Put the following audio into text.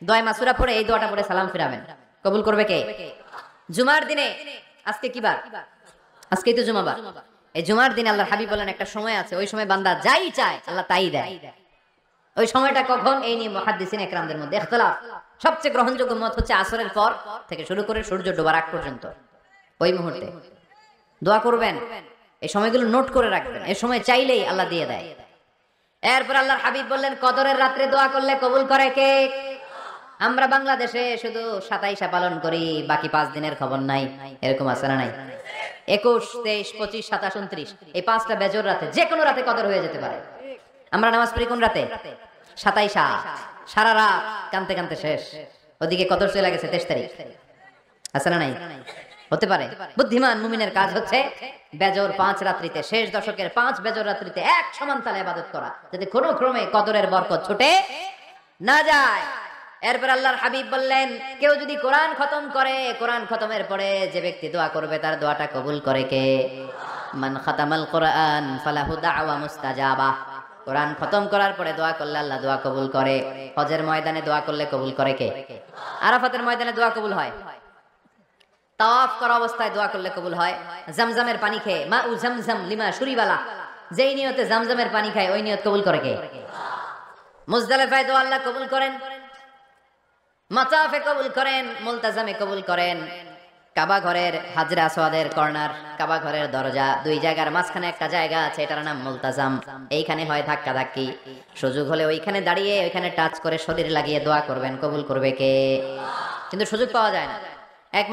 দোয়া মাসুরা পড়ে এই দোয়াটা পড়ে সালাম ফিরাবেন। কবুল করবে কে? জুমার দিনে, আজকে কি বার? আজকেই তো জুমাবার। এই জুমার দিনে আল্লাহর হাবিব বলেন একটা সময় আছে, ওই সময় বান্দা যাই চায় আল্লাহ তাই দেয়। ওই সময়টা কখন? এই নিয়ে মুহাদ্দিসিন ইকরামদের মধ্যে ইখতিলাফ। সবচেয়ে গ্রহণযোগ্য মত হচ্ছে আসরের পর থেকে শুরু করে সূর্য ডোবার আগ পর্যন্ত। ওই মুহূর্তে দোয়া করবেন, এই সময়গুলো নোট করে রাখবেন, এই সময় চাইলেই আল্লাহ দিয়ে দেয়। এরপর আল্লাহর হাবিব বললেন কদরের রাত্রে দোয়া করলে কবুল করে কে? আমরা বাংলাদেশে শুধু 27 পালন করি, বাকি 5 দিনের খবর নাই। এরকম আছে না নাই? 21, 23, 25, 27, 29 এই 5টা বেজর রাতে, যে কোনো রাতে কদর হয়ে যেতে পারে। আমরা নামাজ পড়ি কোন রাতে? 27, সারা রাত কানতে কানতে শেষ। ওদিকে কদর চলে গেছে 23 তারিখ। আছে না নাই? হতে পারে। বুদ্ধিমান মুমিনের কাজ হচ্ছে বেজর 5 রাত্রিতে, শেষ দশকের 5 বেজর রাত্রিতে এক সমান তালে ইবাদত করা, যাতে কোনো ক্রমে কদরের বরকত ছুটে না যায়। এরপর আল্লাহর হাবিব বললেন কেউ যদি কোরআন খতম করে, কোরআন খতমের পরে যে ব্যক্তি দোয়া করবে তার দোয়াটা কবুল করে কে? মান খাতামাল কোরআন ফালাহু দাওয়া মুস্তাজাবা। কোরআন খতম করার পরে দোয়া করলে আল্লাহ দোয়া কবুল করে। হজের ময়দানে দোয়া করলে কবুল করে কে? আরাফাতের ময়দানে দোয়া কবুল হয়। তাওয়াফ করা অবস্থায় দোয়া করলে কবুল হয়। জামজামের পানি খেয়ে, মা উ জামজাম লিমা শুরিবালা, যেই নিয়তে জামজামের পানি খায় ওই নিয়ত কবুল করে কে? মুজদালিফায় দোয়া আল্লাহ কবুল করেন, মাতাফে কবুল করেন, মুলতাজামে কবুল করেন। কাবা ঘরের হাজরে আসওয়াদের কর্নার, কাবা ঘরের দরজা, দুই জায়গার মাঝখানে একটা জায়গা আছে, এটার নাম মুলতাজাম। এইখানে হয় ধাক্কা ধাক্কি, সুযোগ হলে ওইখানে দাঁড়িয়ে ওইখানে টাচ করে শরীর লাগিয়ে দোয়া করবেন, কবুল করবে কে? কিন্তু সুযোগ পাওয়া যায় না। এক